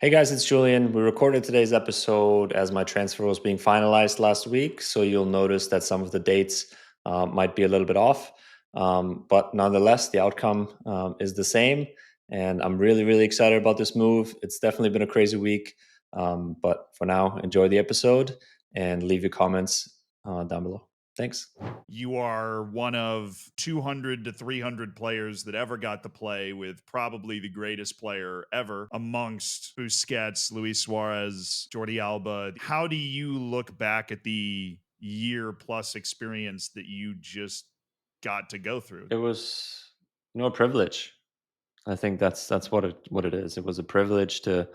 Hey guys, it's Julian. We recorded today's episode as my transfer was being finalized last week, so you'll notice that some of the dates might be a little bit off. But nonetheless, the outcome is the same, and I'm really, really excited about this move. It's definitely been a crazy week, but for now, enjoy the episode and leave your comments down below. Thanks. You are one of 200 to 300 players that ever got to play with probably the greatest player ever amongst Busquets, Luis Suarez, Jordi Alba. How do you look back at the year plus experience that you just got to go through? It was, a privilege. I think that's what it is. It was a privilege to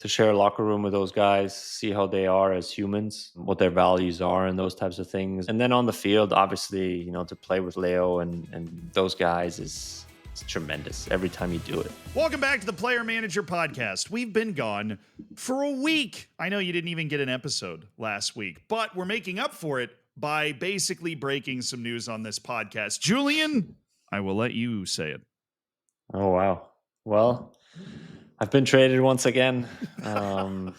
share a locker room with those guys, see how they are as humans, what their values are, and those types of things. And then on the field, obviously, to play with Leo and those guys is it's tremendous every time you do it. Welcome back to the Player Manager Podcast. We've been gone for a week. I know you didn't even get an episode last week, but we're making up for it by basically breaking some news on this podcast. Julian, I will let you say it. Oh wow. Well, I've been traded once again. Um,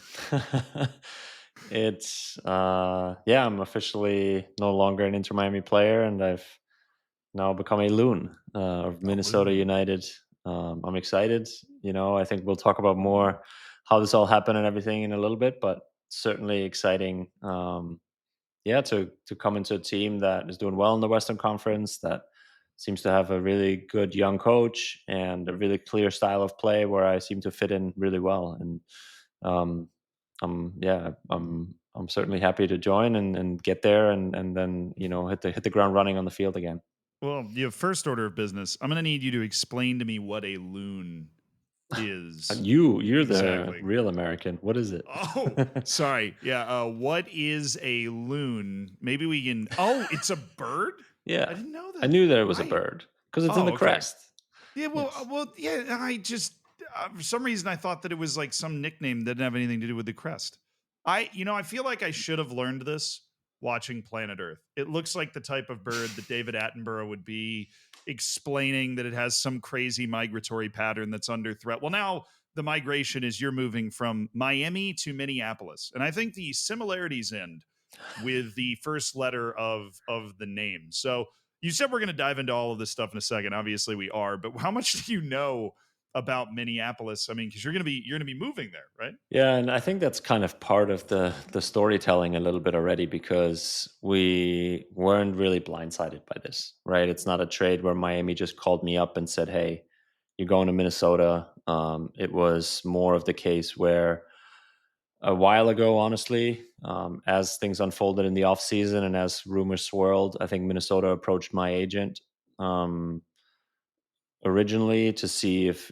yeah, I'm officially no longer an Inter Miami player, and I've now become a loon of A Minnesota loon. United. I'm excited. I think we'll talk about more how this all happened and everything in a little bit, but certainly exciting. Yeah, to come into a team that is doing well in the Western Conference, that seems to have a really good young coach and a really clear style of play where I seem to fit in really well. And um, I'm certainly happy to join and get there and then hit the ground running on the field again. Well, you have first order of business. I'm going to need you to explain to me what a loon is You're the exactly. real American. What is it? Oh, sorry. Yeah. What is a loon? Maybe we can. Oh, it's a bird. I Yeah, didn't know I that. knew that it was a I. bird because it's in Oh, the okay. crest. Yeah. Well. Yes. Well. Yeah. I just for some reason I thought that it was like some nickname that didn't have anything to do with the crest. I feel like I should have learned this watching Planet Earth. It looks like the type of bird that David Attenborough would be explaining that it has some crazy migratory pattern that's under threat. Well, now the migration is you're moving from Miami to Minneapolis. And I think the similarities end with the first letter of the name. So you said we're going to dive into all of this stuff in a second. Obviously we are, but how much do you know about Minneapolis? I mean, because you're going to be moving there, right? Yeah, and I think that's kind of part of the storytelling a little bit already because we weren't really blindsided by this, right? It's not a trade where Miami just called me up and said, "Hey, you're going to Minnesota." It was more of the case where a while ago, honestly, as things unfolded in the off season and as rumors swirled, I think Minnesota approached my agent um, originally to see if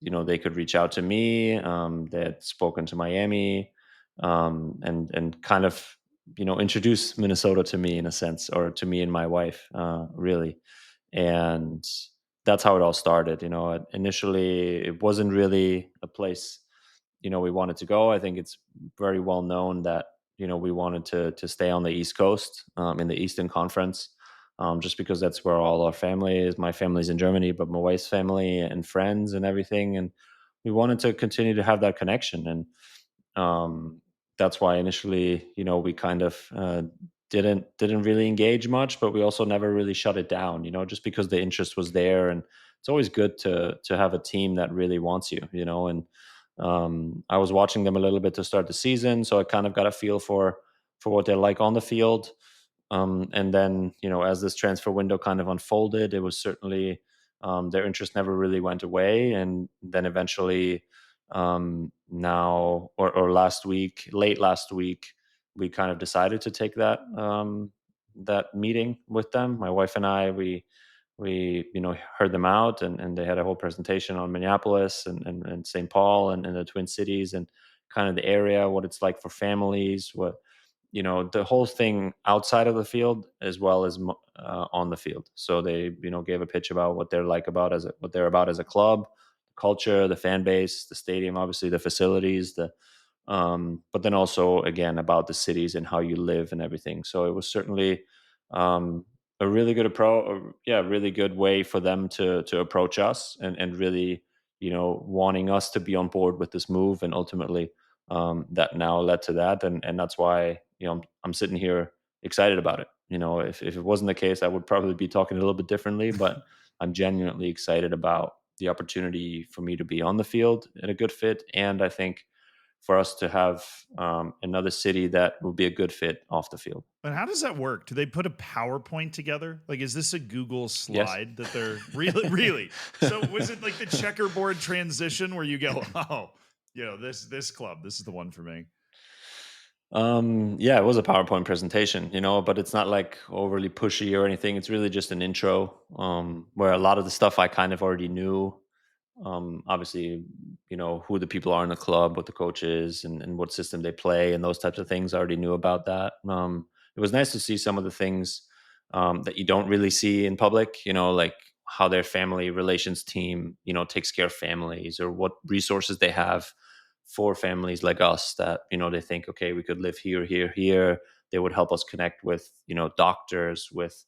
they could reach out to me. They had spoken to Miami, and kind of introduce Minnesota to me in a sense, or to me and my wife, really. And that's how it all started. Initially, it wasn't really a place we wanted to go. I think it's very well known that we wanted to stay on the East Coast, in the Eastern Conference, just because that's where all our family is. My family's in Germany, but my wife's family and friends and everything, and we wanted to continue to have that connection. And that's why initially, we kind of didn't really engage much, but we also never really shut it down. Just because the interest was there, and it's always good to have a team that really wants you. And I was watching them a little bit to start the season, so I kind of got a feel for what they're like on the field. And then, as this transfer window kind of unfolded, it was certainly their interest never really went away. And then eventually, now or last week, late last week, we kind of decided to take that meeting with them. My wife and I, we heard them out, and they had a whole presentation on Minneapolis and St. Paul and the Twin Cities, and kind of the area, what it's like for families, what the whole thing outside of the field as well as on the field. So they gave a pitch about what they're like about what they're about as a club, the culture, the fan base, the stadium, obviously the facilities, but then also again about the cities and how you live and everything. So it was certainly a really good approach, yeah, really good way for them to approach us and really wanting us to be on board with this move, and ultimately that now led to that, and that's why I'm sitting here excited about it. If it wasn't the case, I would probably be talking a little bit differently, but I'm genuinely excited about the opportunity for me to be on the field in a good fit, and I think for us to have another city that will be a good fit off the field. And how does that work? Do they put a PowerPoint together? Like, is this a Google Yes. slide that they're really? So was it like the checkerboard transition where you go, oh, this club, this is the one for me. Yeah, it was a PowerPoint presentation, but it's not like overly pushy or anything. It's really just an intro, where a lot of the stuff I kind of already knew. Obviously, who the people are in the club, what the coach is, and what system they play, and those types of things. I already knew about that. It was nice to see some of the things that you don't really see in public. Like how their family relations team, takes care of families, or what resources they have for families like us that they think, okay, we could live here, here, here. They would help us connect with doctors, with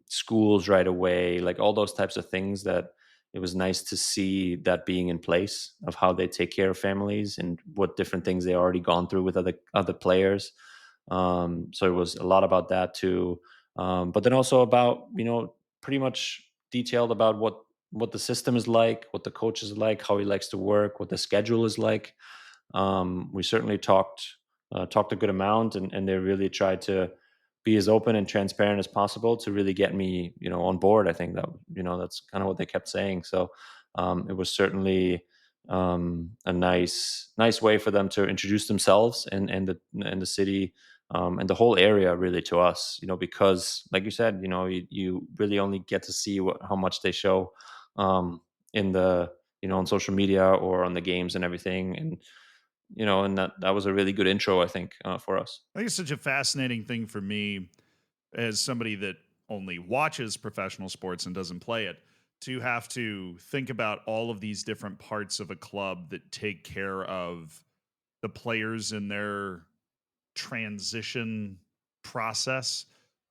schools right away, like all those types of things that it was nice to see that being in place of how they take care of families and what different things they already gone through with other players. So it was a lot about that too, but then also about pretty much detailed about what the system is like, what the coach is like, how he likes to work, what the schedule is like. We certainly talked a good amount, and they really tried to be as open and transparent as possible to really get me, on board. I think that that's kind of what they kept saying. So it was certainly a nice way for them to introduce themselves and the city. And the whole area really to us, because like you said, you really only get to see how much they show in the on social media or on the games and everything, and that was a really good intro, I think, for us. I think it's such a fascinating thing for me as somebody that only watches professional sports and doesn't play it, to have to think about all of these different parts of a club that take care of the players in their transition process.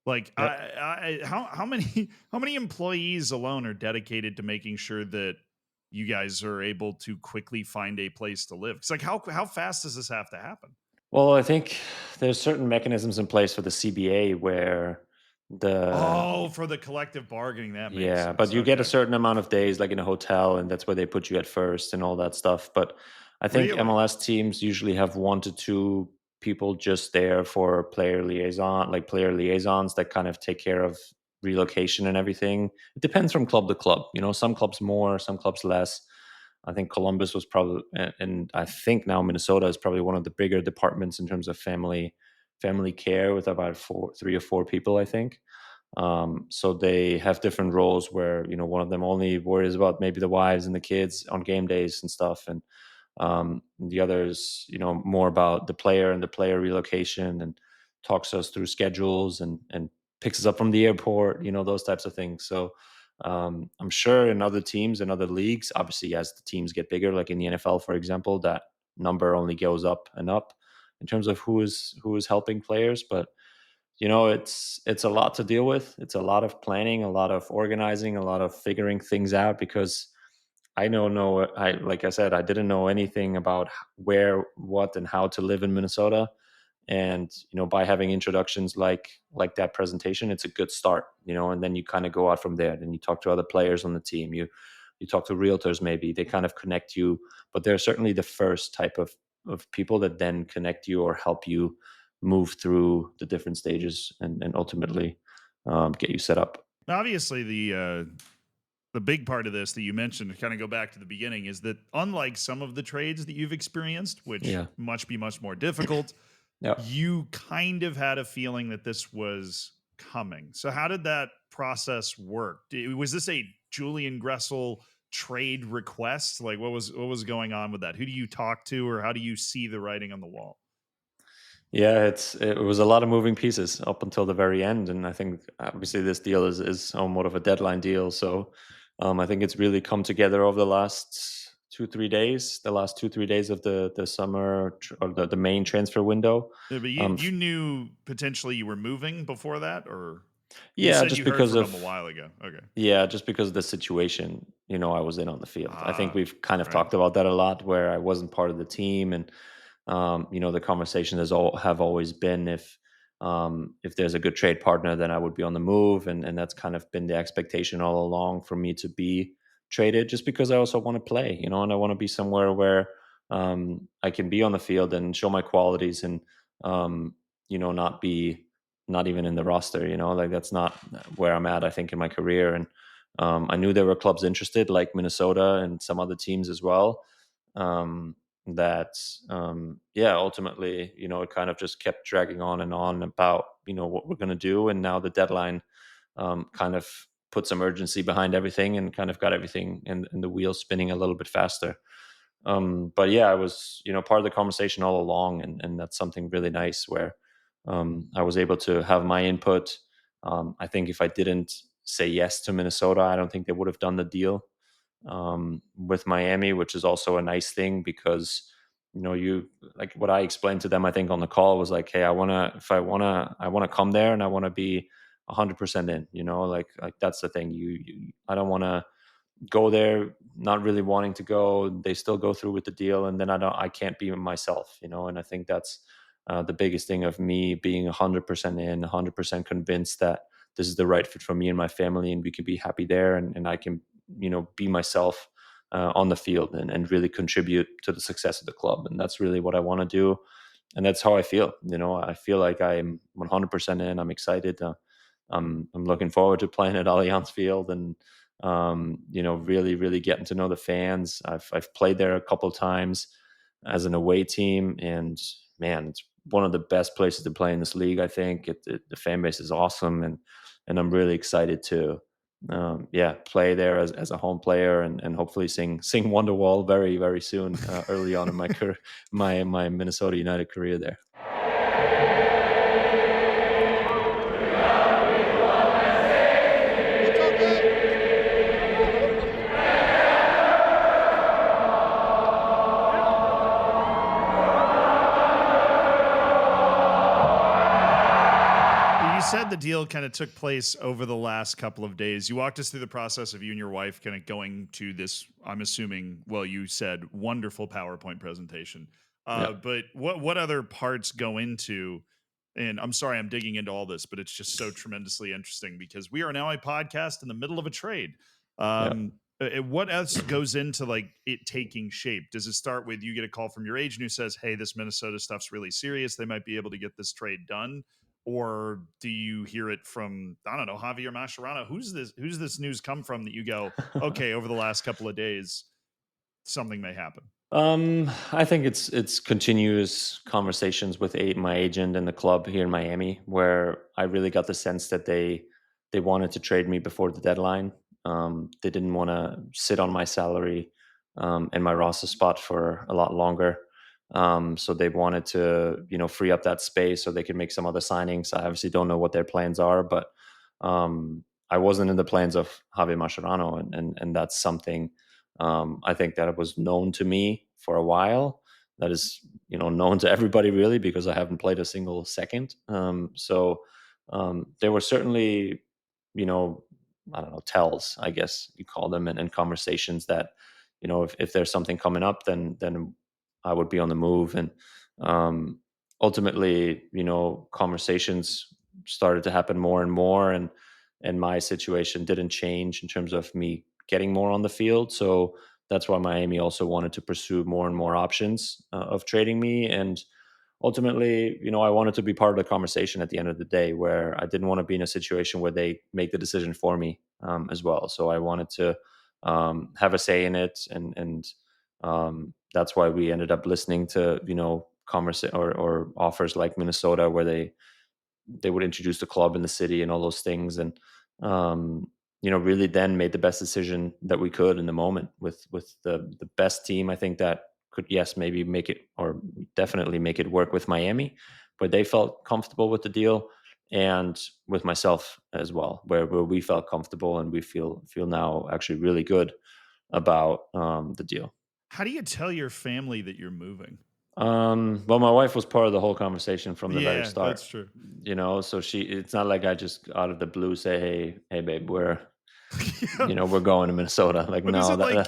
Like, Yep. how many how many employees alone are dedicated to making sure that you guys are able to quickly find a place to live? It's like, how fast does this have to happen? Well, I think there's certain mechanisms in place for the CBA where the Oh, for the collective bargaining, that makes yeah, but sense. you get a Okay, certain amount of days, like in a hotel, and that's where they put you at first and all that stuff. But I think really? MLS teams usually have 1 to 2 people just there for player liaisons that kind of take care of relocation and everything. It depends from club to club. Some clubs more, some clubs less. I think Columbus was probably, and I think now Minnesota is probably one of the bigger departments in terms of family care, with about 3 or 4 people, I think. So they have different roles where one of them only worries about maybe the wives and the kids on game days and stuff, and the others more about the player and the player relocation, and talks us through schedules and picks us up from the airport, those types of things. So I'm sure in other teams and other leagues, obviously as the teams get bigger, like in the NFL, for example, that number only goes up and up in terms of who is helping players. But it's a lot to deal with. It's a lot of planning, a lot of organizing, a lot of figuring things out, because I don't know. I Like I said, I didn't know anything about where, what, and how to live in Minnesota. And by having introductions like that presentation, it's a good start. And then you kind of go out from there. Then you talk to other players on the team. You talk to realtors. Maybe they kind of connect you, but they're certainly the first type of people that then connect you or help you move through the different stages, and ultimately get you set up. Obviously, the big part of this that you mentioned, to kind of go back to the beginning, is that unlike some of the trades that you've experienced, which Yeah. much more difficult, Yeah. you kind of had a feeling that this was coming. So how did that process work? Was this a Julian Gressel trade request? Like, what was going on with that? Who do you talk to, or how do you see the writing on the wall? Yeah, it was a lot of moving pieces up until the very end, and I think obviously this deal is somewhat of a deadline deal. So I think it's really come together over the last 2 3 days, the last 2 3 days of the summer, or the main transfer window. Yeah, but you Um, you knew potentially you were moving before that, or You Yeah, said just you heard because from him a of while ago. Okay. yeah, just because of the situation, I was in on the field. I think Ah, we've kind of right. talked about that a lot, where I wasn't part of the team, and the conversation has all have always been if there's a good trade partner, then I would be on the move, and that's kind of been the expectation all along for me to be traded, just because I also want to play, and I want to be somewhere where I can be on the field and show my qualities, and not be not even in the roster, like that's not where I'm at, I think, in my career. And I knew there were clubs interested, like Minnesota and some other teams as well. Um, that yeah, ultimately, it kind of just kept dragging on about what we're going to do, and now the deadline kind of put some urgency behind everything, and kind of got everything in the wheels spinning a little bit faster. But yeah, I was part of the conversation all along, and that's something really nice, where I was able to have my input. I think if I didn't say yes to Minnesota, I don't think they would have done the deal with Miami, which is also a nice thing, because you like what I explained to them, I think, on the call, was like, hey, I want to come there, and I want to be 100% in, like that's the thing. I don't want to go there not really wanting to go. They still go through with the deal, and then I can't be myself, and I think that's the biggest thing of me being 100% in, 100% convinced that this is the right fit for me and my family, and we can be happy there, and I can be myself on the field, and really contribute to the success of the club. And that's really what I want to do, and that's how I feel. I feel like I'm 100% in. I'm excited. I'm looking forward to playing at Allianz Field, and really, really getting to know the fans. I've played there a couple of times as an away team, and man, it's one of the best places to play in this league. I think the fan base is awesome, and I'm really excited to yeah, play there as a home player, and hopefully sing Wonderwall very, very soon, early on in my career, my Minnesota United career there. You said the deal kind of took place over the last couple of days. You walked us through the process of you and your wife kind of going to this, I'm assuming, well, you said wonderful PowerPoint presentation. Yeah. But what other parts go into, and I'm sorry I'm digging into all this, but it's just so tremendously interesting because we are now a podcast in the middle of a trade. Yeah. What else goes into like it taking shape? Does it start with you get a call from your agent who says, "Hey, this Minnesota stuff's really serious. They might be able to get this trade done," or do you hear it from, I don't know, Javier Mascherano? Who's this news come from that you go, okay, over the last couple of days, something may happen? I think it's continuous conversations with my agent and the club here in Miami, where I really got the sense that they wanted to trade me before the deadline. They didn't want to sit on my salary and my roster spot for a lot longer. So they wanted to free up that space so they could make some other signings. I obviously don't know what their plans are, but I wasn't in the plans of Javier Mascherano, and that's something I think that it was known to me for a while. That is, known to everybody, really, because I haven't played a single second. So there were certainly, you know, I don't know, tells, I guess you call them, and conversations that, if there's something coming up, then I would be on the move. And ultimately, conversations started to happen more and more, and my situation didn't change in terms of me getting more on the field. So that's why Miami also wanted to pursue more and more options of trading me. And ultimately, I wanted to be part of the conversation at the end of the day, where I didn't want to be in a situation where they make the decision for me as well. So I wanted to have a say in it, and that's why we ended up listening to or offers like Minnesota, where they would introduce the club in the city and all those things. And um really then made the best decision that we could in the moment, with the best team, I think, that could, yes, maybe make it, or definitely make it work with Miami, where they felt comfortable with the deal, and with myself as well, where we felt comfortable, and we feel now actually really good about the deal. How do you tell your family that you're moving? Well, my wife was part of the whole conversation from the very Yeah, start, that's true. so it's not like I just out of the blue say, hey, babe, Yeah. we're going to Minnesota. Like, But is no, it like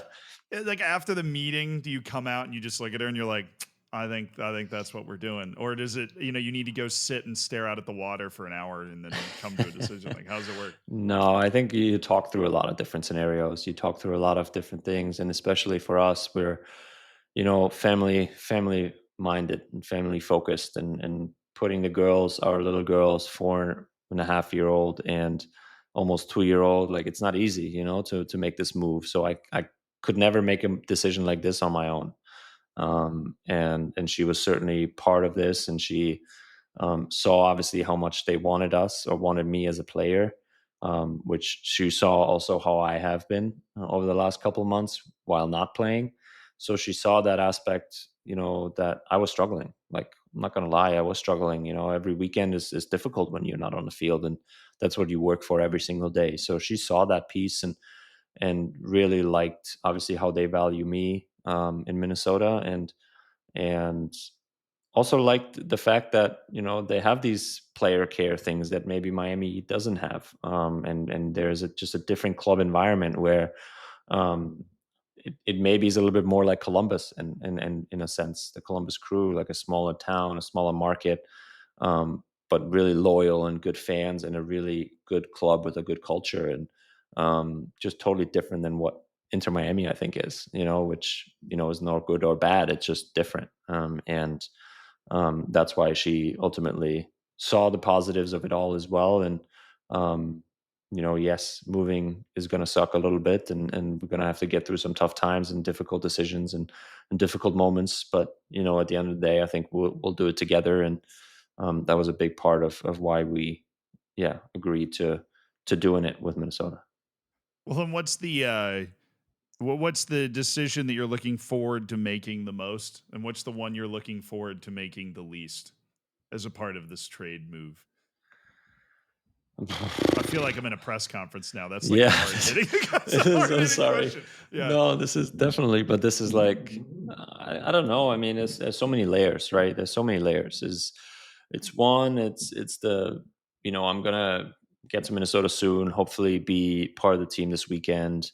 like after the meeting, do you come out and you just look at her and you're like, I think that's what we're doing? Or does it, you need to go sit and stare out at the water for an hour and then come to a decision? Like, how does it work? no, I think you talk through a lot of different scenarios. You talk through a lot of different things, and especially for us, we're family minded and family focused, and putting our little girls, 4.5-year old and almost 2-year old, like it's not easy, to make this move. So I could never make a decision like this on my own. And she was certainly part of this, and she saw obviously how much they wanted us or wanted me as a player, which she saw also how I have been over the last couple of months while not playing. So she saw that aspect, that I was struggling. Like, I'm not going to lie, I was struggling. Every weekend is difficult when you're not on the field, and that's what you work for every single day. So she saw that piece, and really liked obviously how they value me in Minnesota, and also liked the fact that they have these player care things that maybe Miami doesn't have, and there's just a different club environment where um, it maybe is a little bit more like Columbus, and in a sense, the Columbus Crew, like a smaller town, a smaller market, but really loyal and good fans, and a really good club with a good culture, and just totally different than what Inter Miami I think is, which is not good or bad. It's just different, and that's why she ultimately saw the positives of it all as well. And yes, moving is going to suck a little bit, and we're going to have to get through some tough times and difficult decisions, and difficult moments. But at the end of the day, I think we'll do it together, and that was a big part of why we, yeah, agreed to doing it with Minnesota. Well, then what's the decision that you're looking forward to making the most? And what's the one you're looking forward to making the least as a part of this trade move? I feel like I'm in a press conference now. That's like a Yeah, hard hitting, that's a I'm hard hitting sorry. question. Yeah. No, this is definitely, but this is like, I don't know. I mean, there's so many layers, right? There's so many layers. It's one, it's the, I'm gonna get to Minnesota soon. Hopefully, be part of the team this weekend,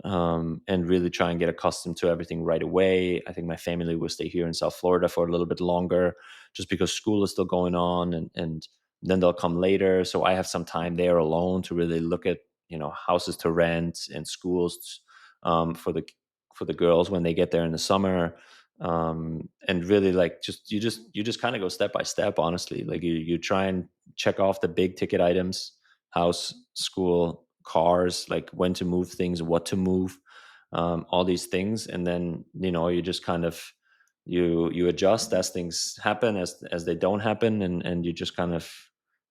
and really try and get accustomed to everything right away. I think my family will stay here in South Florida for a little bit longer, just because school is still going on, and then they'll come later. So I have some time there alone to really look at houses to rent and schools, for the girls when they get there in the summer, and really, like, you just kind of go step by step, honestly. Like, you try and check off the big ticket items: house, school, cars, like when to move things, what to move, all these things. And then you just kind of, you adjust as things happen, as they don't happen, and you just kind of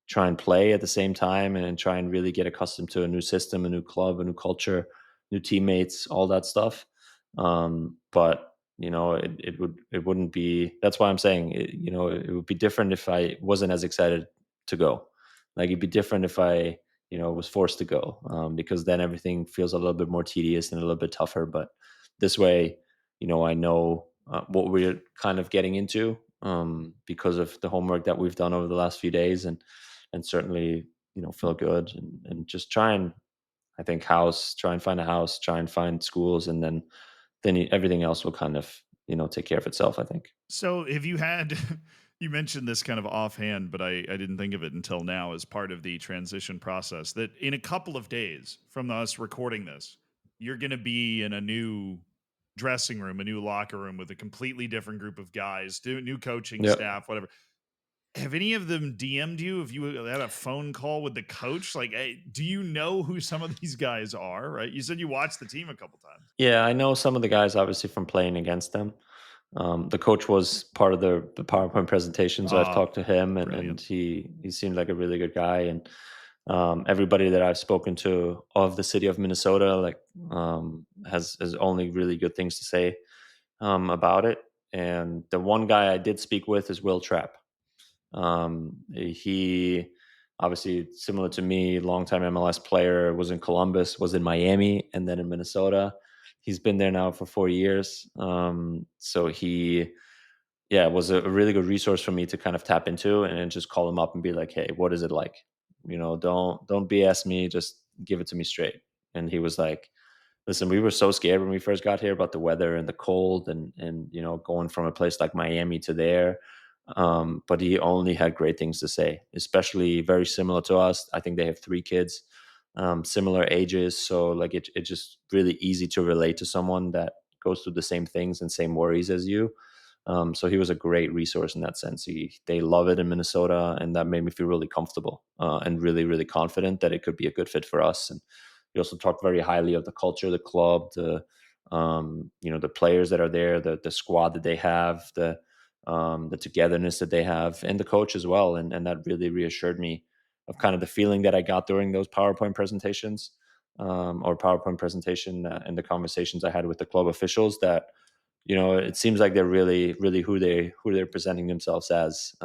try and play at the same time, and try and really get accustomed to a new system, a new club, a new culture, new teammates, all that stuff. But it wouldn't be. That's why I'm saying it would be different if I wasn't as excited to go. Like, it'd be different if I was forced to go, because then everything feels a little bit more tedious and a little bit tougher. But this way, I know what we're kind of getting into, because of the homework that we've done over the last few days, and certainly feel good, and just try and, I think, try and find a house, try and find schools, and then everything else will kind of take care of itself, I think. So have you had you mentioned this kind of offhand, but I didn't think of it until now as part of the transition process that in a couple of days from us recording this, you're going to be in a new dressing room, a new locker room with a completely different group of guys, new coaching Yeah. staff, whatever. Have any of them DM'd you? Have you had a phone call with the coach? Like, hey, do you know who some of these guys are? Right? You said you watched the team a couple times. Yeah, I know some of the guys obviously from playing against them. The coach was part of the PowerPoint presentation, so I've Ah, talked to him, and brilliant. he seemed like a really good guy. And everybody that I've spoken to of the city of Minnesota, like, has only really good things to say about it. And the one guy I did speak with is Will Trapp. He obviously, similar to me, longtime MLS player, was in Columbus, was in Miami, and then in Minnesota. He's been there now for 4 years. So he yeah, it was a really good resource for me to kind of tap into and then just call him up and be like, "Hey, what is it like? Don't BS me, just give it to me straight." And he was like, "Listen, we were so scared when we first got here about the weather and the cold and going from a place like Miami to there." But he only had great things to say, especially very similar to us. I think they have 3 kids, similar ages, so like it's just really easy to relate to someone that goes through the same things and same worries as you. So he was a great resource in that sense. They love it in Minnesota, and that made me feel really comfortable and really, really confident that it could be a good fit for us. And he also talked very highly of the culture of the club, the players that are there, the squad that they have, the togetherness that they have, and the coach as well. And that really reassured me of kind of the feeling that I got during those PowerPoint presentations or PowerPoint presentation and the conversations I had with the club officials that it seems like they're really, really who they're presenting themselves as.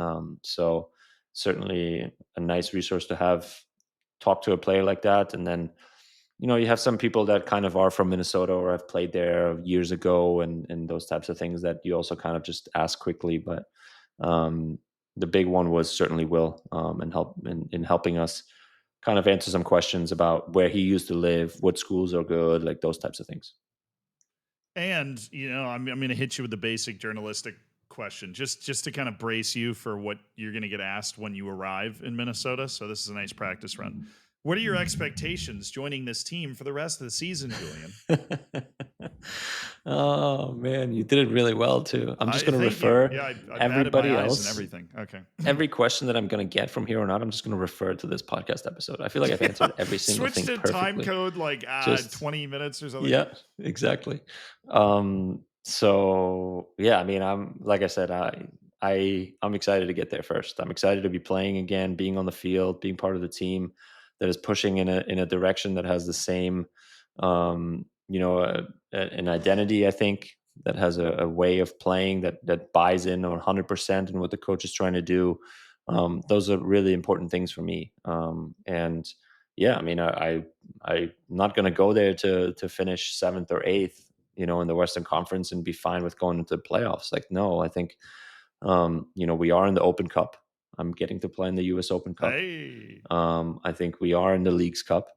So certainly a nice resource to have talk to a player like that, and then you have some people that kind of are from Minnesota or have played there years ago, and those types of things that you also kind of just ask quickly. But um, the big one was certainly Will, and help in helping us kind of answer some questions about where he used to live, what schools are good, like those types of things. And I'm going to hit you with the basic journalistic question, just to kind of brace you for what you're going to get asked when you arrive in Minnesota. So this is a nice practice run. What are your expectations joining this team for the rest of the season, Julian? Oh man, you did it really well too. I'm just I going to thank you. refer Yeah, I batted my everybody eyes and else. everything. Okay. Every question that I'm going to get from here on out, I'm just going to refer to this podcast episode. I feel like I've Yeah. answered every single Switch thing to time perfectly. code like Just 20 minutes or something. yeah, exactly. So yeah, I mean, I'm like I said, I'm excited to get there first. I'm excited to be playing again, being on the field, being part of the team that is pushing in a direction that has the same, an identity. I think that has a way of playing that buys in 100% in what the coach is trying to do. Those are really important things for me. And yeah, I mean, I'm not going to go there to finish 7th or 8th, in the Western Conference and be fine with going into the playoffs. Like, no, I think, we are in the Open Cup. I'm getting to play in the U.S. Open Cup. Hey. I think we are in the Leagues Cup,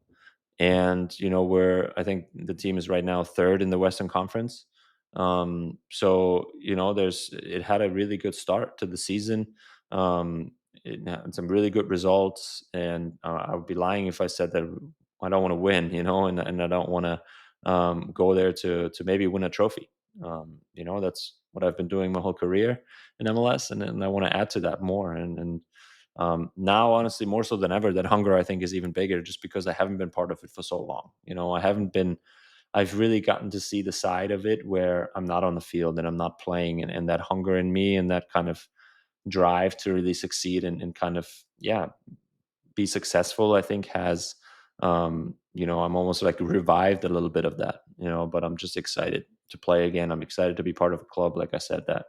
and I think the team is right now third in the Western Conference. So it had a really good start to the season. Um, it had some really good results, and I would be lying if I said that I don't want to win, and I don't want to go there to maybe win a trophy. That's what I've been doing my whole career in MLS, and I want to add to that more. And now, honestly, more so than ever, that hunger I think is even bigger, just because I haven't been part of it for so long. I haven't been. I've really gotten to see the side of it where I'm not on the field and I'm not playing, and that hunger in me and that kind of drive to really succeed and kind of be successful. I think has I'm almost like revived a little bit of that. But I'm just excited to play again. I'm excited to be part of a club, like I said, that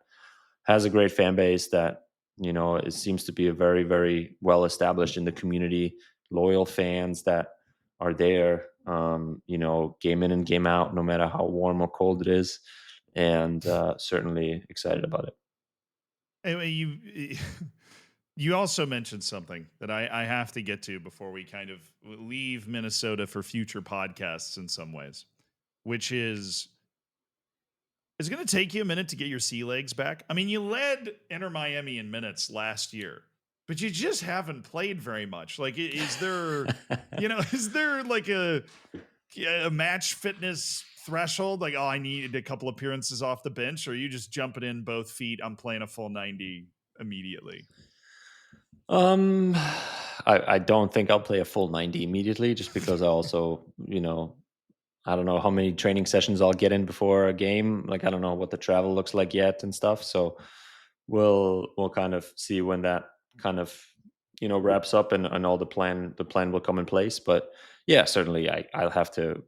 has a great fan base that it seems to be a very, very well established in the community, loyal fans that are there, game in and game out, no matter how warm or cold it is, and certainly excited about it. Anyway, you also mentioned something that I have to get to before we kind of leave Minnesota for future podcasts in some ways, which is it's going to take you a minute to get your sea legs back. I mean, you led Inter Miami in minutes last year, but you just haven't played very much. Like, is there, is there like a match fitness threshold? Like, oh, I need a couple appearances off the bench, or are you just jumping in both feet? I'm playing a full 90 immediately. Um, I don't think I'll play a full 90 immediately, just because I also, I don't know how many training sessions I'll get in before a game. Like, I don't know what the travel looks like yet and stuff. So we'll kind of see when that kind of wraps up, and all the plan will come in place. But yeah, certainly I'll have to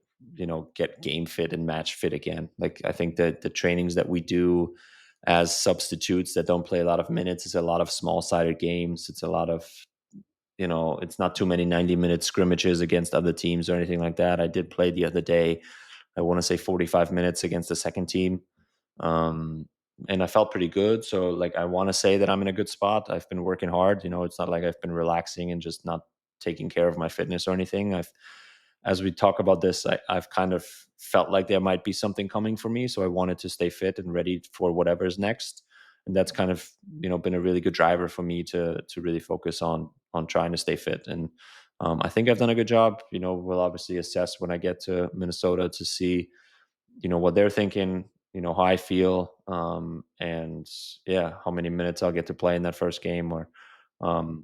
get game fit and match fit again. Like, I think that the trainings that we do as substitutes that don't play a lot of minutes is a lot of small sided games. It's a lot of it's not too many 90-minute scrimmages against other teams or anything like that. I did play the other day, I want to say 45 minutes against the second team. and I felt pretty good. So like I want to say that I'm in a good spot. I've been working hard. It's not like I've been relaxing and just not taking care of my fitness or anything. As we talk about this, I've kind of felt like there might be something coming for me. So I wanted to stay fit and ready for whatever's next. And that's kind of, been a really good driver for me to really focus on trying to stay fit. And I think I've done a good job. We'll obviously assess when I get to Minnesota to see what they're thinking, how I feel, and yeah, how many minutes I'll get to play in that first game, or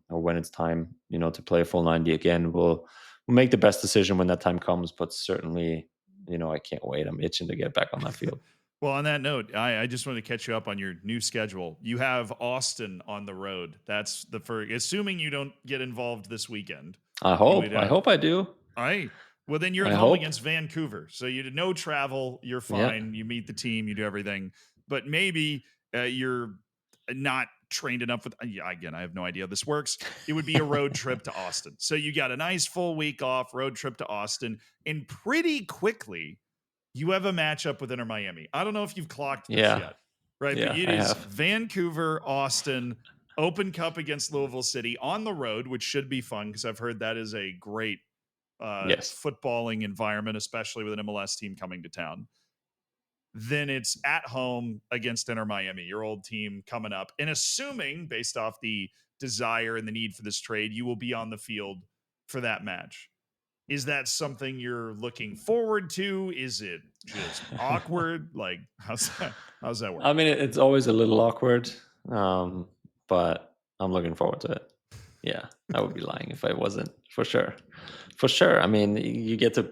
when it's time, to play a full 90 again. We'll make the best decision when that time comes, but certainly, I can't wait. I'm itching to get back on that field. Well, on that note, I just wanted to catch you up on your new schedule. You have Austin on the road. That's the first, assuming you don't get involved this weekend. I You hope. would, I hope I do. all right. Well, then you're at I home hope. against Vancouver. So you did no travel. You're Yeah. fine. You meet the team. You do everything. But maybe you're not trained enough with. Yeah, again, I have no idea how this works. It would be a road trip to Austin. So you got a nice full week off, road trip to Austin, and pretty quickly you have a matchup with Inter Miami. I don't know if you've clocked this Yeah. yet, right? But Yeah. it I is have. Vancouver, Austin, Open Cup against Louisville City on the road, which should be fun because I've heard that is a great Yes. footballing environment, especially with an MLS team coming to town. Then it's at home against Inter Miami, your old team coming up. And assuming, based off the desire and the need for this trade, you will be on the field for that match. Is that something you're looking forward to? Is it just awkward? Like, how's that work? I mean, it's always a little awkward, but I'm looking forward to it. Yeah, I would be lying if I wasn't, for sure. For sure. I mean, you get to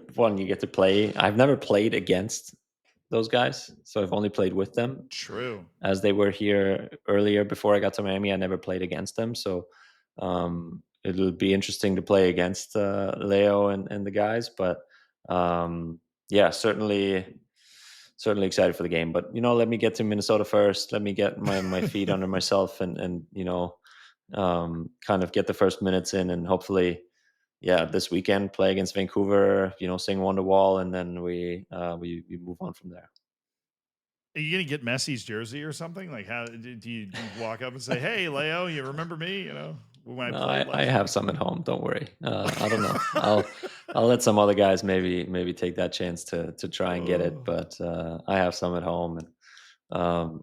play. I've never played against those guys, so I've only played with them True. as they were here earlier before I got to Miami. I never played against them, so it'll be interesting to play against Leo and the guys. But yeah, certainly excited for the game. But let me get to Minnesota first. Let me get my feet under myself and kind of get the first minutes in, and hopefully, yeah, this weekend play against Vancouver. Sing Wonderwall, and then we move on from there. Are you gonna get Messi's jersey or something? Like, how do you walk up and say, "Hey, Leo, you remember me? When I No, played I last have year." some at home. Don't worry. I don't know. I'll let some other guys maybe take that chance to try and get it, Oh. but I have some at home, and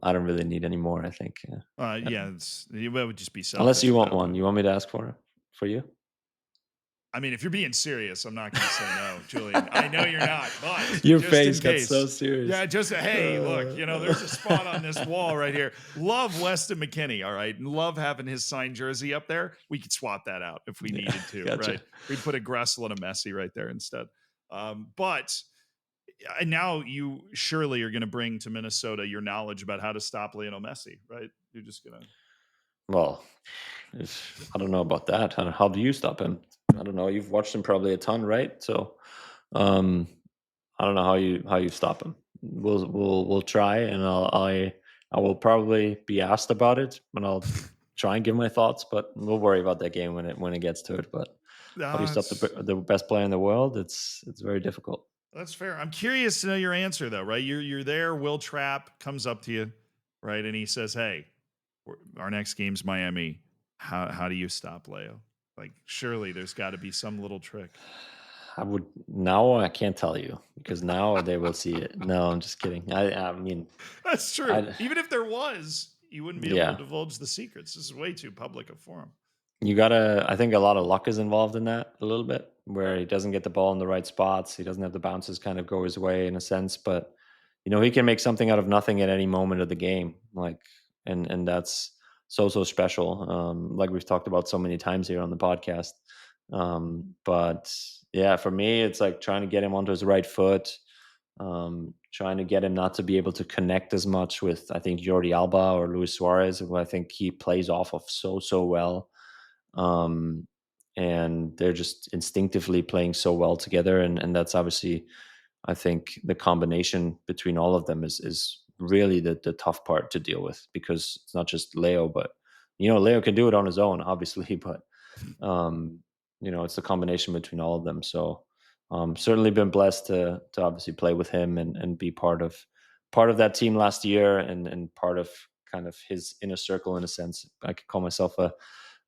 I don't really need any more. I think, Yeah, it would just be unless selfish you at want that one, point. you want me to ask for you? I mean, if you're being serious, I'm not going to say no, Julian. I know you're not, but Your just in face got so case. serious. Yeah, just hey, look, there's a spot on this wall right here. Love Weston McKennie, all right, and love having his signed jersey up there. We could swap that out if we Yeah, needed to, right? gotcha. We'd put a Gressel and a Messi right there instead. But now you surely are going to bring to Minnesota your knowledge about how to stop Lionel Messi, right? You're just going to. Well, I don't know about that. How do you stop him? I don't know. You've watched him probably a ton, right? So, um, I don't know how you stop him. We'll try, and I will probably be asked about it, and I'll try and give my thoughts. But we'll worry about that game when it gets to it. But how do you stop That's the best player in the world? It's very difficult. That's fair. I'm curious to know your answer though, right? You're there. Will Trapp comes up to you, right, and he says, "Hey, our next game's Miami. How do you stop Leo? Like, surely there's got to be some little trick." I can't tell you because now they will see it. No, I'm just kidding. I mean, That's true. I Even if there was, you wouldn't be able to yeah. divulge the secrets. This is way too public a forum. You gotta. I think a lot of luck is involved in that a little bit, where he doesn't get the ball in the right spots. He doesn't have the bounces kind of go his way in a sense, but he can make something out of nothing at any moment of the game. Like, and that's so special. Like we've talked about so many times here on the podcast. But yeah, for me, it's like trying to get him onto his right foot. Trying to get him not to be able to connect as much with, I think, Jordi Alba or Luis Suarez, who I think he plays off of so well. um, and they're just instinctively playing so well together, and that's obviously, I think, the combination between all of them is really the tough part to deal with, because it's not just Leo, but Leo can do it on his own, obviously, but um, it's the combination between all of them. So certainly been blessed to obviously play with him and be part of part of that team last year, and part of kind of his inner circle in a sense. I could call myself a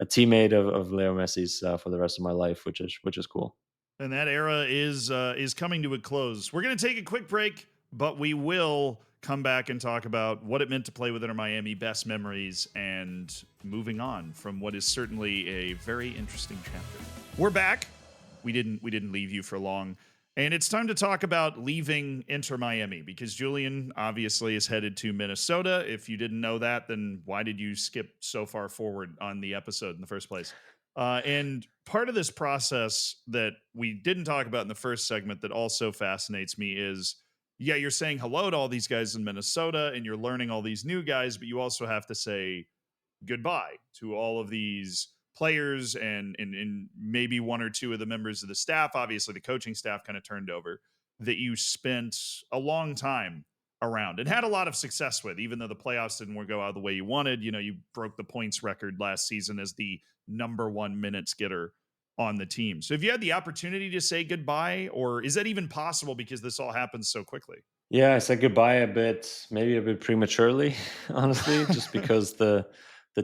teammate of Leo Messi's for the rest of my life, which is cool. And that era is coming to a close. We're going to take a quick break, but we will come back and talk about what it meant to play with Inter Miami, best memories, and moving on from what is certainly a very interesting chapter. We're back. We didn't leave you for long. And it's time to talk about leaving Inter Miami because Julian obviously is headed to Minnesota. If you didn't know that, then why did you skip so far forward on the episode in the first place? And part of this process that we didn't talk about in the first segment that also fascinates me is, yeah, you're saying hello to all these guys in Minnesota and you're learning all these new guys, but you also have to say goodbye to all of these players and maybe one or two of the members of the staff. Obviously, the coaching staff kind of turned over that you spent a long time around and had a lot of success with, even though the playoffs didn't go out the way you wanted. You know, you broke the points record last season as the number one minutes getter on the team. So, have you had the opportunity to say goodbye, or is that even possible because this all happens so quickly? Yeah, I said goodbye a bit, maybe a bit prematurely, honestly, just because the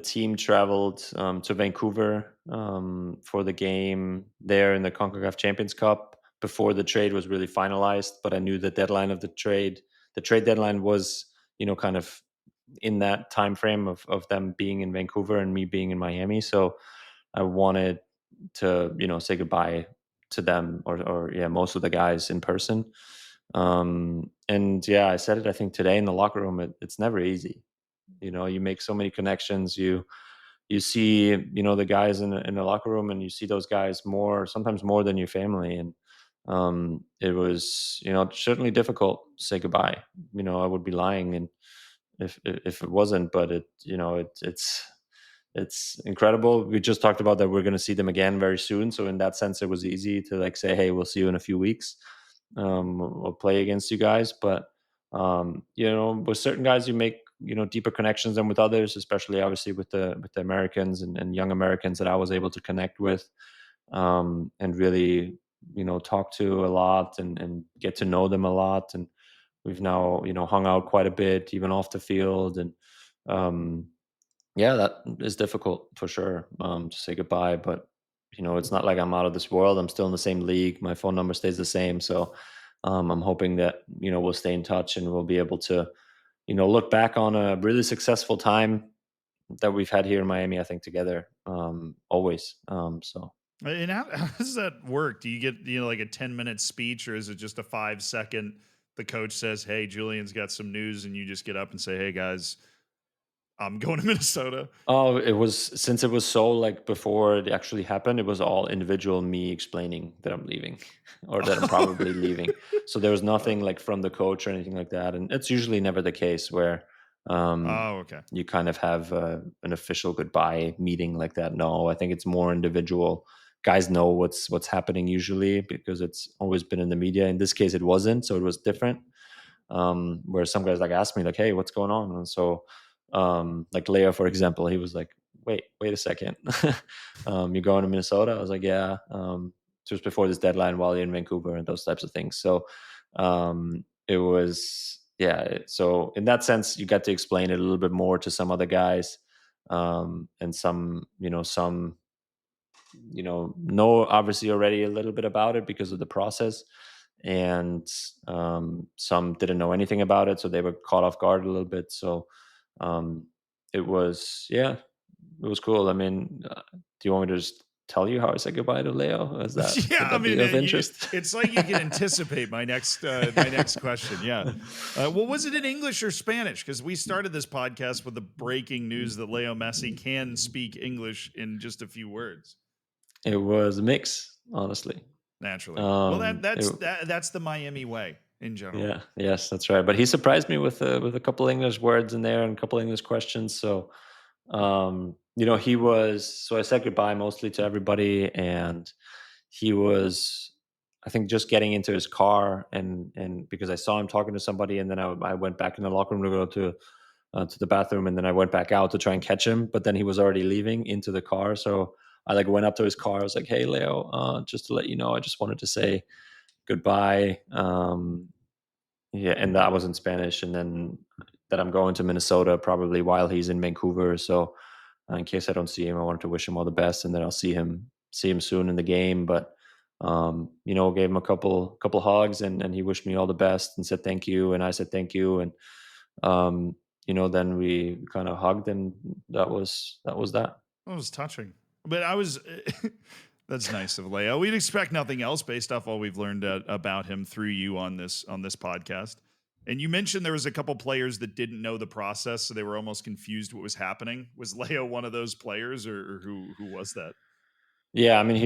team traveled to Vancouver for the game there in the CONCACAF Champions Cup before the trade was really finalized. But I knew the deadline of the trade deadline was, kind of in that time frame of them being in Vancouver and me being in Miami. So I wanted to, say goodbye to them or yeah, most of the guys in person. And yeah, I said it, I think today in the locker room, it's never easy. You make so many connections. You see, the guys in the locker room, and you see those guys sometimes more than your family. And it was, certainly difficult to say goodbye. I would be lying and if it wasn't, but it's incredible. We just talked about that we're going to see them again very soon. So in that sense, it was easy to like say, hey, we'll see you in a few weeks. We'll play against you guys. But with certain guys, you make deeper connections than with others, especially obviously with the Americans and young Americans that I was able to connect with, and really talk to a lot and get to know them a lot. And we've now hung out quite a bit, even off the field. And um, yeah, that is difficult for sure, to say goodbye. But it's not like I'm out of this world. I'm still in the same league. My phone number stays the same. So I'm hoping that we'll stay in touch and we'll be able to look back on a really successful time that we've had here in Miami. I think together, always. So And how does that work? Do you get like a 10-minute speech, or is it just a 5 second? The coach says, "Hey, Julian's got some news," and you just get up and say, "Hey guys, I'm going to Minnesota." oh, it was since it was so like before it actually happened, it was all individual me explaining that I'm leaving or that I'm probably leaving. So there was nothing like from the coach or anything like that. And it's usually never the case where Oh, okay. you kind of have an official goodbye meeting like that. No, I think it's more individual. Guys know what's happening usually because it's always been in the media. In this case, it wasn't, so it was different. Where some guys like asked me like, "Hey, what's going on?" And so, like Leo, for example, he was like, "Wait a second, you're going to Minnesota?" I was like, "Yeah." Just before this deadline, while you're in Vancouver and those types of things. So, it was yeah. So in that sense, you got to explain it a little bit more to some other guys, and some know obviously already a little bit about it because of the process, and some didn't know anything about it, so they were caught off guard a little bit. So um, it was yeah, it was cool. I mean, do you want me to just tell you how I said goodbye to Leo? Is that Yeah, would I that be mean, of interest? it's like you can anticipate my next question. Yeah, well, was it in English or Spanish? Because we started this podcast with the breaking news that Leo Messi can speak English in just a few words. It was a mix, honestly. Naturally, well, It, that's the Miami way in general. yeah, yes, that's right. But he surprised me with a couple English words in there and a couple English questions. So he was. So I said goodbye mostly to everybody, and he was, I think, just getting into his car, and because I saw him talking to somebody, and then I went back in the locker room to go to the bathroom, and then I went back out to try and catch him, but then he was already leaving into the car. So I like went up to his car. I was like, "Hey, Leo, just to let you know, I just wanted to say goodbye." Yeah, and that was in Spanish, and then that I'm going to Minnesota probably while he's in Vancouver. So in case I don't see him, I wanted to wish him all the best, and then I'll see him soon in the game. But gave him a couple hugs, and he wished me all the best and said thank you, and I said thank you, and then we kind of hugged, and that was that. That was touching. But I was that's nice of Leo. We'd expect nothing else based off all we've learned about him through you on this podcast. And you mentioned there was a couple players that didn't know the process, so they were almost confused what was happening. Was Leo one of those players, or who was that? Yeah, I mean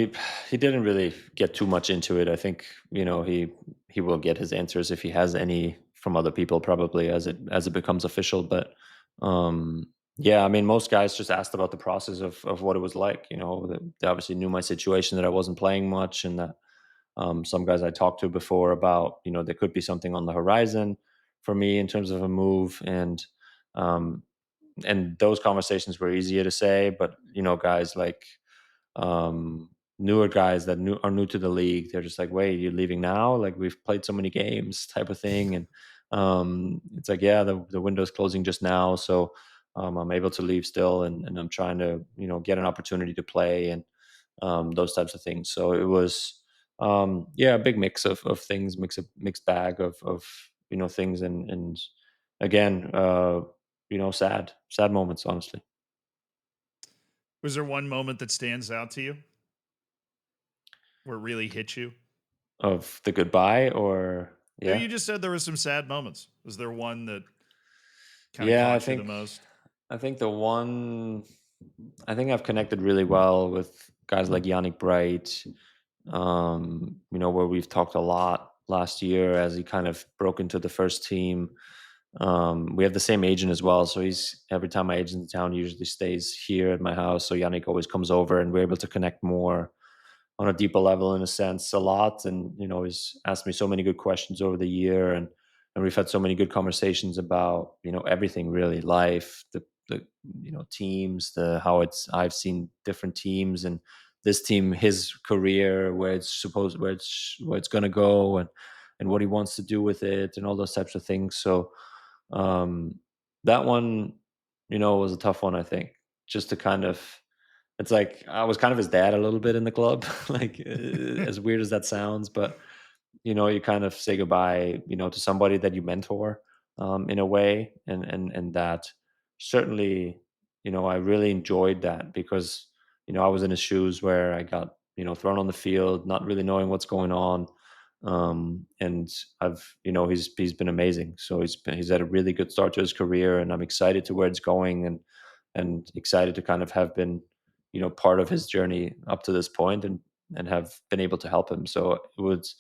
he didn't really get too much into it. I think he will get his answers if he has any from other people probably as it becomes official. But um, yeah, I mean most guys just asked about the process of what it was like. They obviously knew my situation that I wasn't playing much, and that some guys I talked to before about there could be something on the horizon for me in terms of a move, um, and those conversations were easier to say. But guys like newer guys that are new to the league. They're just like, "Wait, you're leaving now? Like we've played so many games," type of thing. And it's like, yeah, the window's closing just now, so I'm able to leave still, and I'm trying to get an opportunity to play and those types of things. So it was yeah, a big mix of things, mixed bag of things, and again, sad moments, honestly. Was there one moment that stands out to you where it really hit you? Of the goodbye, or No, yeah. you just said there was some sad moments. Was there one that kind of Yeah, I caught you the think most? I think the one I think I've connected really well with guys like Yannick Bright, where we've talked a lot last year as he kind of broke into the first team. We have the same agent as well, so he's every time my agent's in town, he usually stays here at my house. So Yannick always comes over, and we're able to connect more on a deeper level in a sense a lot. And he's asked me so many good questions over the year, and we've had so many good conversations about everything, really, life, the teams, the how it's I've seen different teams, and this team, his career, where it's going to go, and what he wants to do with it, and all those types of things. So um that one was a tough one, I think, just to kind of, it's like I was kind of his dad a little bit in the club, like, as weird as that sounds. But you kind of say goodbye, to somebody that you mentor, in a way, and that certainly, I really enjoyed that because I was in his shoes where I got thrown on the field, not really knowing what's going on, and he's been amazing. So he's had a really good start to his career, and I'm excited to where it's going, and excited to kind of have been part of his journey up to this point, and have been able to help him. So it was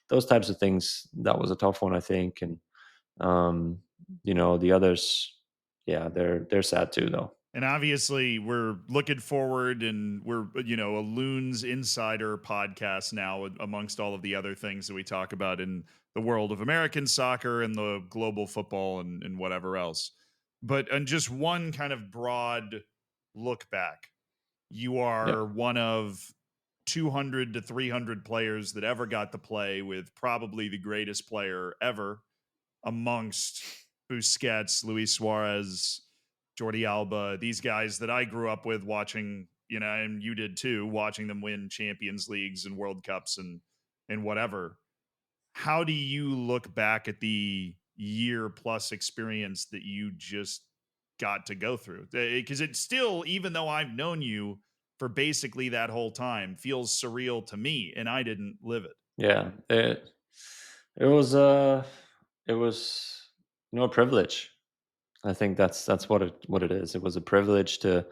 those types of things. That was a tough one, I think. And the others, yeah, they're sad too, though. And obviously, we're looking forward, and we're a Loons insider podcast now, amongst all of the other things that we talk about in the world of American soccer and the global football and whatever else. But on just one kind of broad look back, you Yeah, are one of 200 to 300 players that ever got to play with probably the greatest player ever amongst Busquets, Luis Suarez, Jordi Alba, these guys that I grew up with watching, and you did too, watching them win Champions Leagues and World Cups and whatever. How do you look back at the year plus experience that you just got to go through? Because it still, even though I've known you for basically that whole time, feels surreal to me, and I didn't live it. yeah. It was a privilege. I think that's what it is. It was a privilege to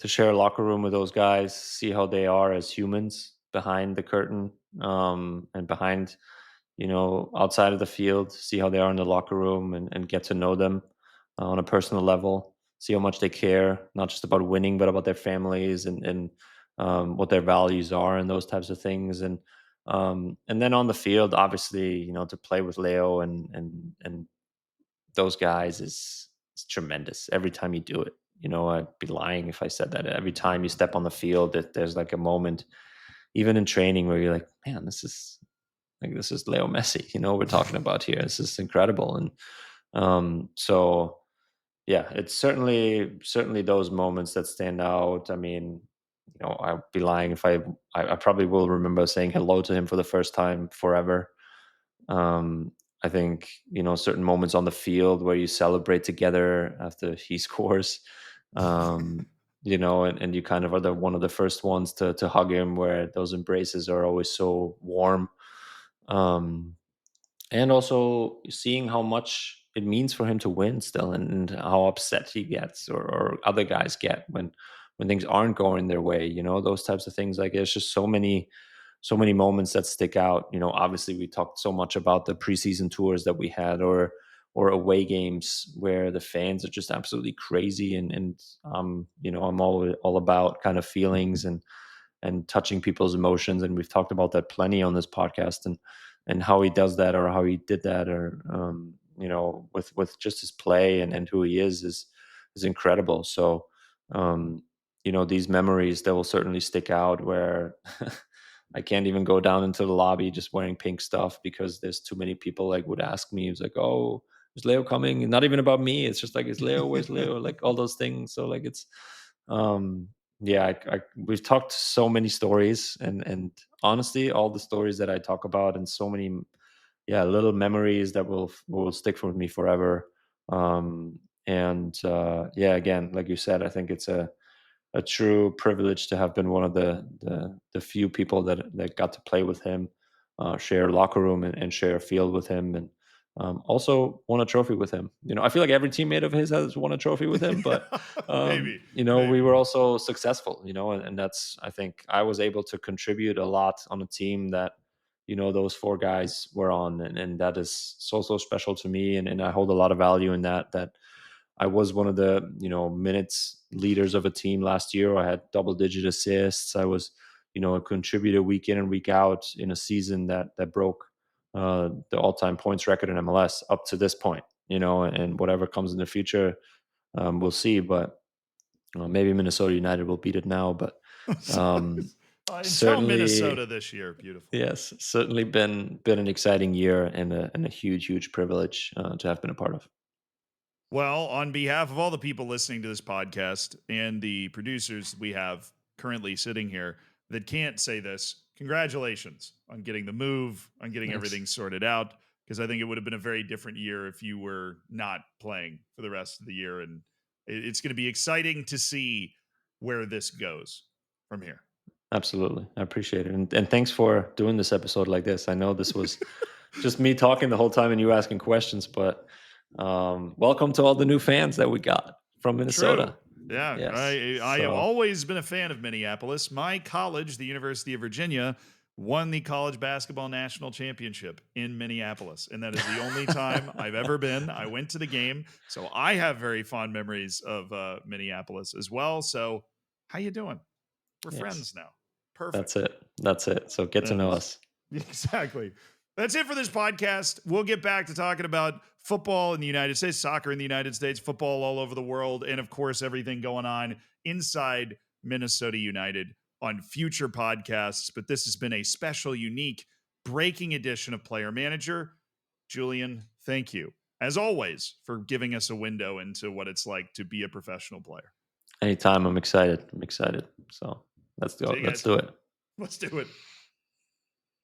share a locker room with those guys, see how they are as humans behind the curtain, and behind, outside of the field, see how they are in the locker room, and get to know them on a personal level, see how much they care, not just about winning, but about their families, and what their values are, and those types of things. And then on the field, obviously, to play with Leo and those guys is tremendous every time you do it. I'd be lying if I said that every time you step on the field that there's like a moment, even in training, where you're like, man, this is like this is Leo Messi, we're talking about here. This is incredible. And so yeah, it's certainly those moments that stand out. I mean, I'd be lying if I probably will remember saying hello to him for the first time forever. Um, I think, certain moments on the field where you celebrate together after he scores, and you kind of are one of the first ones to hug him, where those embraces are always so warm. Um, and also seeing how much it means for him to win still, and how upset he gets, or other guys get when things aren't going their way, those types of things. Like, there's just so many moments that stick out. Obviously we talked so much about the preseason tours that we had, or away games where the fans are just absolutely crazy, and I'm all about kind of feelings and touching people's emotions. And we've talked about that plenty on this podcast, and how he does that, or how he did that, or with just his play, and who he is incredible. So these memories, they will certainly stick out, where I can't even go down into the lobby just wearing pink stuff, because there's too many people like would ask me. It's like, oh, is Leo coming? And not even about me. It's just like, is Leo? Where's Leo? Like, all those things. So like, it's um yeah, we've talked so many stories, and honestly, all the stories that I talk about, and so many, yeah, little memories that will stick with me forever. And yeah, again, like you said, I think it's a true privilege to have been one of the few people that got to play with him, share a locker room, and share a field with him, and also won a trophy with him. I feel like every teammate of his has won a trophy with him, but Maybe, we maybe. were also successful. And that's, I think I was able to contribute a lot on a team that those four guys were on, and that is so special to me, and I hold a lot of value in that. I was one of the minutes leaders of a team last year. I had double-digit assists. I was a contributor week in and week out in a season that broke the all-time points record in MLS up to this point. And whatever comes in the future, we'll see. But maybe Minnesota United will beat it now. But um, Until certainly, Minnesota this year. Beautiful. yes, certainly been an exciting year, and a huge privilege to have been a part of. Well, on behalf of all the people listening to this podcast and the producers we have currently sitting here that can't say this, congratulations on getting the move, on getting Thanks. everything sorted out. Because I think it would have been a very different year if you were not playing for the rest of the year. And it's going to be exciting to see where this goes from here. Absolutely. I appreciate it. And thanks for doing this episode like this. I know this was just me talking the whole time and you asking questions, but welcome to all the new fans that we got from True. Minnesota. Yeah, Yes. I have So, always been a fan of Minneapolis. My college, the University of Virginia, won the college basketball national championship in Minneapolis, and that is the only time I've ever been. I went to the game, so I have very fond memories of Minneapolis as well. So, how you doing? We're yes, friends now. Perfect. that's it. That's it. So get to know Yes. us. Exactly. That's it for this podcast. We'll get back to talking about football in the United States, soccer in the United States, football all over the world, and of course, everything going on inside Minnesota United on future podcasts. But this has been a special, unique, breaking edition of Player Manager. Julian, thank you, as always, for giving us a window into what it's like to be a professional player. Anytime. I'm excited. I'm excited. So let's See go. you Let's guys. do it. Let's do it.